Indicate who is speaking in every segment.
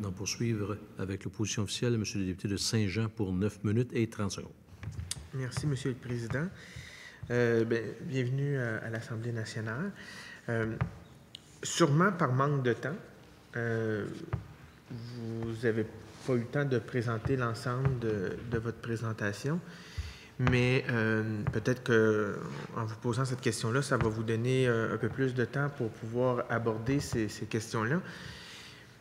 Speaker 1: d'en poursuivre avec l'opposition officielle, M. le député de Saint-Jean, pour 9 minutes et 30 secondes.
Speaker 2: Merci, M. le Président. Bienvenue à l'Assemblée nationale. Sûrement par manque de temps, vous n'avez pas eu le temps de présenter l'ensemble de votre présentation, mais peut-être qu'en vous posant cette question-là, ça va vous donner un peu plus de temps pour pouvoir aborder ces questions-là,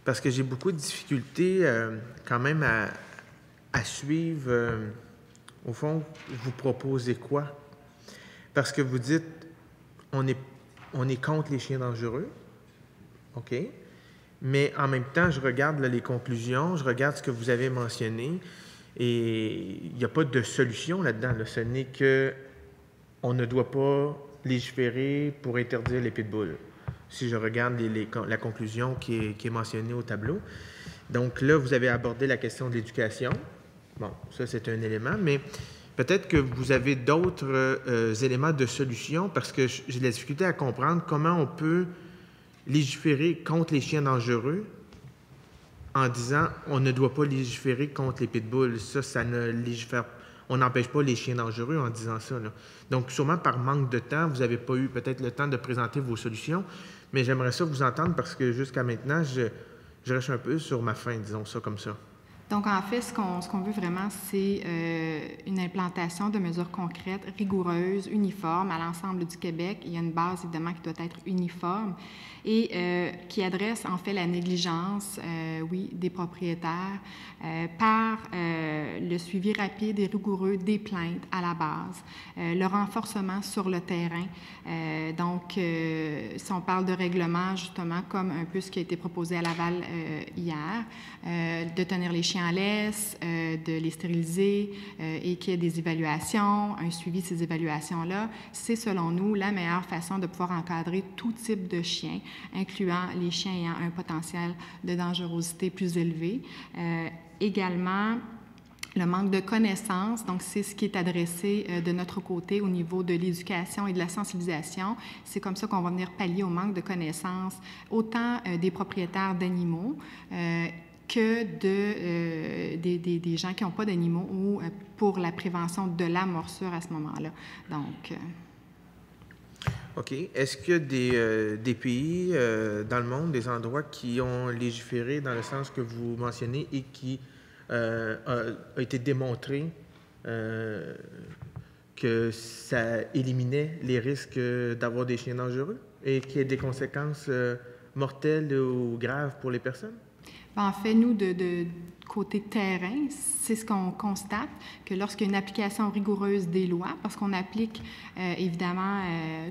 Speaker 2: parce que j'ai beaucoup de difficultés quand même à suivre, au fond, vous proposez quoi? Parce que vous dites, on est contre les chiens dangereux, OK? Mais en même temps, je regarde là, les conclusions, je regarde ce que vous avez mentionné, et il n'y a pas de solution là-dedans. Là. Ce n'est qu'on ne doit pas légiférer pour interdire les pitbulls, si je regarde la conclusion qui est mentionnée au tableau. Donc là, vous avez abordé la question de l'éducation. Bon, ça, c'est un élément, mais peut-être que vous avez d'autres éléments de solution, parce que j'ai de la difficulté à comprendre comment on peut légiférer contre les chiens dangereux en disant on ne doit pas légiférer contre les pitbulls. Ça ne légifère. On n'empêche pas les chiens dangereux en disant ça. Là. Donc, sûrement par manque de temps, vous n'avez pas eu peut-être le temps de présenter vos solutions, mais j'aimerais ça vous entendre parce que jusqu'à maintenant, je reste un peu sur ma faim, disons ça comme ça.
Speaker 3: Donc, en fait, ce qu'on veut vraiment, c'est une implantation de mesures concrètes, rigoureuses, uniformes à l'ensemble du Québec. Il y a une base, évidemment, qui doit être uniforme et qui adresse, en fait, la négligence, oui, des propriétaires par le suivi rapide et rigoureux des plaintes à la base, le renforcement sur le terrain. Donc, si on parle de règlement, justement, comme un peu ce qui a été proposé à Laval hier, de tenir les chiens en laisse, de les stériliser et qu'il y ait des évaluations, un suivi de ces évaluations-là, c'est selon nous la meilleure façon de pouvoir encadrer tout type de chiens, incluant les chiens ayant un potentiel de dangerosité plus élevé. Également, le manque de connaissances, donc c'est ce qui est adressé de notre côté au niveau de l'éducation et de la sensibilisation. C'est comme ça qu'on va venir pallier au manque de connaissances, autant des propriétaires d'animaux que des gens qui n'ont pas d'animaux ou pour la prévention de la morsure à ce moment-là. Donc...
Speaker 2: OK. Est-ce qu'il y a des pays dans le monde, des endroits qui ont légiféré dans le sens que vous mentionnez et qui a été démontré que ça éliminait les risques d'avoir des chiens dangereux et qu'il y ait des conséquences mortelles ou graves pour les personnes?
Speaker 3: En fait, nous, de côté terrain, c'est ce qu'on constate, que lorsqu'il y a une application rigoureuse des lois, parce qu'on applique, évidemment,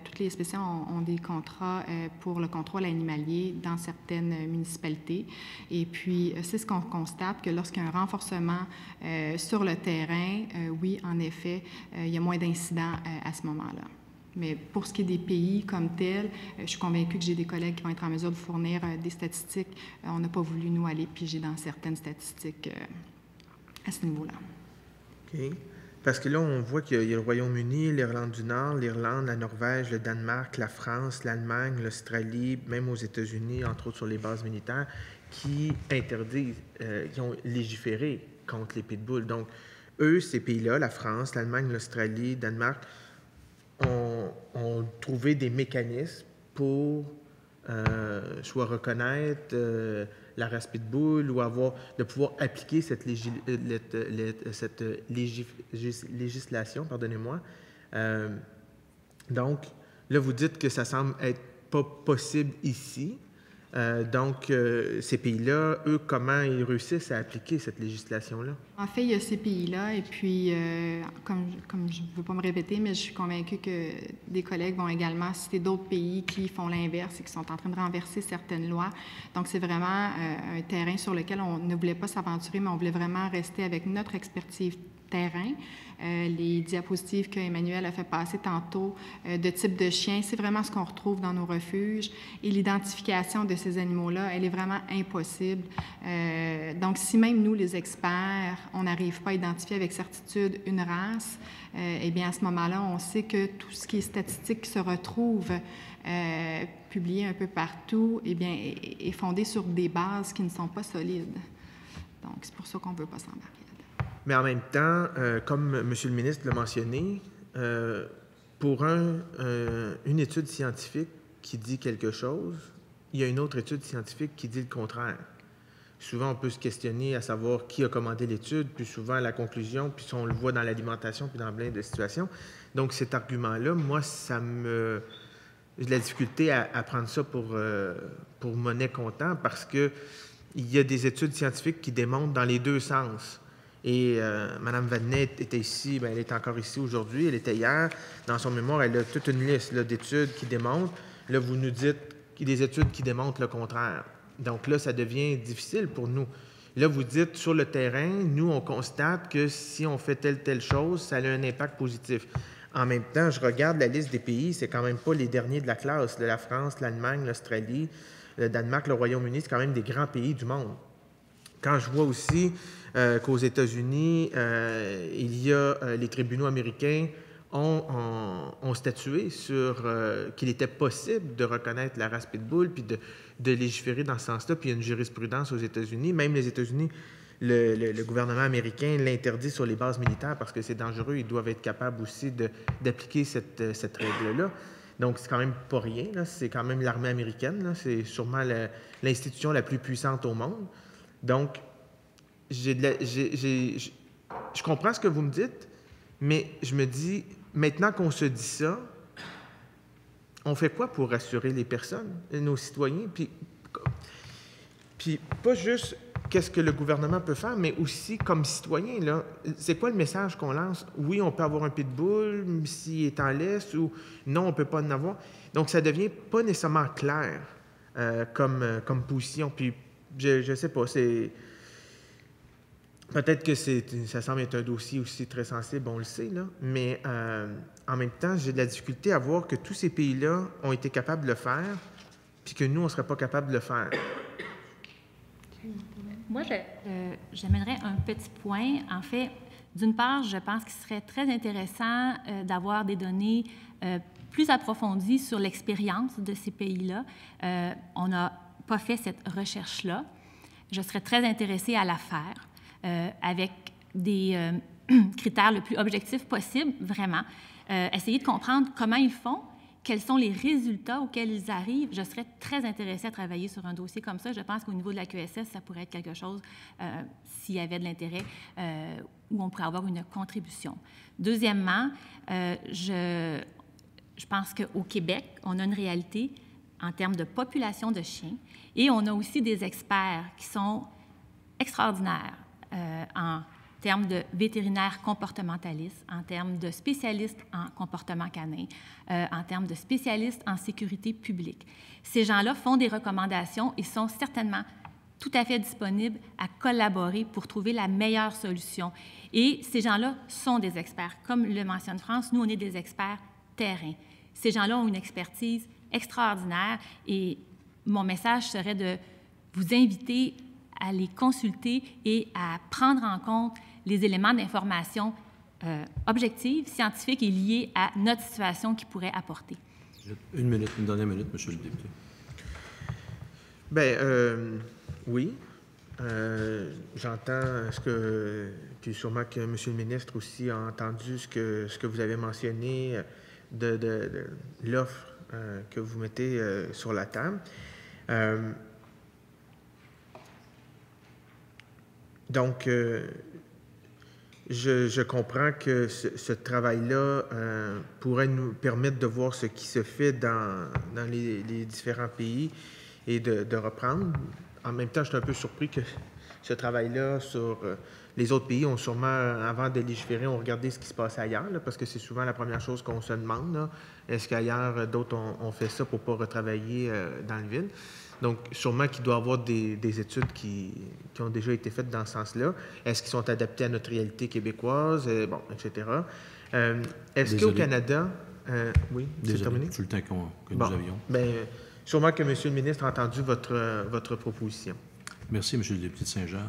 Speaker 3: toutes les SPCA ont des contrats pour le contrôle animalier dans certaines municipalités. Et puis, c'est ce qu'on constate, que lorsqu'il y a un renforcement sur le terrain, oui, en effet, il y a moins d'incidents à ce moment-là. Mais pour ce qui est des pays comme tels, je suis convaincue que j'ai des collègues qui vont être en mesure de fournir des statistiques. On n'a pas voulu, nous, aller piger dans certaines statistiques à ce niveau-là.
Speaker 2: OK. Parce que là, on voit qu'il y a le Royaume-Uni, l'Irlande du Nord, l'Irlande, la Norvège, le Danemark, la France, l'Allemagne, l'Australie, même aux États-Unis, entre autres sur les bases militaires, qui interdisent, qui ont légiféré contre les pitbulls. Donc, eux, ces pays-là, la France, l'Allemagne, l'Australie, le Danemark, ont trouvé des mécanismes pour soit reconnaître la race pitbull ou de pouvoir appliquer cette législation, pardonnez-moi. Donc, là, vous dites que ça semble être pas possible ici. Donc, ces pays-là, eux, comment ils réussissent à appliquer cette législation-là?
Speaker 3: En fait, il y a ces pays-là, et puis, comme je ne veux pas me répéter, mais je suis convaincue que des collègues vont également citer d'autres pays qui font l'inverse et qui sont en train de renverser certaines lois. Donc, c'est vraiment un terrain sur lequel on ne voulait pas s'aventurer, mais on voulait vraiment rester avec notre expertise terrain. Les diapositives qu'Emmanuel a fait passer tantôt de type de chien, c'est vraiment ce qu'on retrouve dans nos refuges. Et l'identification de ces animaux-là, elle est vraiment impossible. Donc, si même nous, les experts, on n'arrive pas à identifier avec certitude une race, eh bien, à ce moment-là, on sait que tout ce qui est statistique qui se retrouve publié un peu partout, eh bien, est fondé sur des bases qui ne sont pas solides. Donc, c'est pour ça qu'on ne veut pas s'embarquer.
Speaker 2: Mais en même temps, comme M. le ministre l'a mentionné, pour une étude scientifique qui dit quelque chose, il y a une autre étude scientifique qui dit le contraire. Souvent, on peut se questionner à savoir qui a commandé l'étude, puis souvent la conclusion, puis on le voit dans l'alimentation, puis dans plein de situations. Donc, cet argument-là, moi, j'ai de la difficulté à prendre ça pour monnaie comptant parce qu'il y a des études scientifiques qui démontrent dans les deux sens. Et Mme Vadnais était ici, bien, elle est encore ici aujourd'hui, elle était hier. Dans son mémoire, elle a toute une liste là, d'études qui démontrent. Là, vous nous dites qu'il y a des études qui démontrent le contraire. Donc là, ça devient difficile pour nous. Là, vous dites, sur le terrain, nous, on constate que si on fait telle chose, ça a un impact positif. En même temps, je regarde la liste des pays, c'est quand même pas les derniers de la classe. La France, l'Allemagne, l'Australie, le Danemark, le Royaume-Uni, c'est quand même des grands pays du monde. Quand je vois aussi qu'aux États-Unis, il y a les tribunaux américains ont statué sur qu'il était possible de reconnaître la race Pitbull puis de légiférer dans ce sens-là. Puis il y a une jurisprudence aux États-Unis. Même les États-Unis, le gouvernement américain l'interdit sur les bases militaires parce que c'est dangereux. Ils doivent être capables aussi d'appliquer cette règle-là. Donc, c'est quand même pas rien. C'est quand même l'armée américaine. Là. C'est sûrement l'institution la plus puissante au monde. Donc, je comprends ce que vous me dites, mais je me dis, maintenant qu'on se dit ça, on fait quoi pour rassurer les personnes, nos citoyens? Puis pas juste qu'est-ce que le gouvernement peut faire, mais aussi comme citoyen, là, c'est quoi le message qu'on lance? Oui, on peut avoir un pitbull s'il est en laisse, ou non, on ne peut pas en avoir. Donc, ça devient pas nécessairement clair comme position. Puis, je sais pas, c'est... Peut-être que ça semble être un dossier aussi très sensible, on le sait, là, mais en même temps, j'ai de la difficulté à voir que tous ces pays-là ont été capables de le faire, puis que nous, on ne serait pas capable de le faire.
Speaker 4: Moi, j'amènerais un petit point. En fait, d'une part, je pense qu'il serait très intéressant d'avoir des données plus approfondies sur l'expérience de ces pays-là. On n'a pas fait cette recherche-là. Je serais très intéressée à la faire. Avec des critères le plus objectifs possible, vraiment. Essayer de comprendre comment ils font, quels sont les résultats auxquels ils arrivent. Je serais très intéressée à travailler sur un dossier comme ça. Je pense qu'au niveau de la QSS, ça pourrait être quelque chose, s'il y avait de l'intérêt, où on pourrait avoir une contribution. Deuxièmement, je pense qu'au Québec, on a une réalité en termes de population de chiens et on a aussi des experts qui sont extraordinaires. En termes de vétérinaires comportementalistes, en termes de spécialistes en comportement canin, en termes de spécialistes en sécurité publique. Ces gens-là font des recommandations et sont certainement tout à fait disponibles à collaborer pour trouver la meilleure solution. Et ces gens-là sont des experts. Comme le mentionne France, nous, on est des experts terrain. Ces gens-là ont une expertise extraordinaire et mon message serait de vous inviter à les consulter et à prendre en compte les éléments d'information objectifs, scientifiques et liés à notre situation qu'ils pourraient apporter.
Speaker 1: Une dernière minute, Monsieur le député.
Speaker 2: Bien, oui. J'entends puis sûrement que M. le ministre aussi a entendu ce que vous avez mentionné de l'offre que vous mettez sur la table. Donc, je comprends que ce travail-là pourrait nous permettre de voir ce qui se fait dans les différents pays et de reprendre. En même temps, je suis un peu surpris que ce travail-là sur les autres pays ont sûrement, avant de légiférer, ont regardé ce qui se passe ailleurs, là, parce que c'est souvent la première chose qu'on se demande. Là. Est-ce qu'ailleurs, d'autres ont fait ça pour ne pas retravailler dans le vide? Donc, sûrement qu'il doit y avoir des études qui ont déjà été faites dans ce sens-là. Est-ce qu'ils sont adaptés à notre réalité québécoise, bon, etc. Est-ce qu'au Canada... oui, c'est terminé?
Speaker 1: Sur le temps que nous avions.
Speaker 2: Bien, sûrement que M. le ministre a entendu votre proposition.
Speaker 1: Merci, M. le député de Saint-Jean.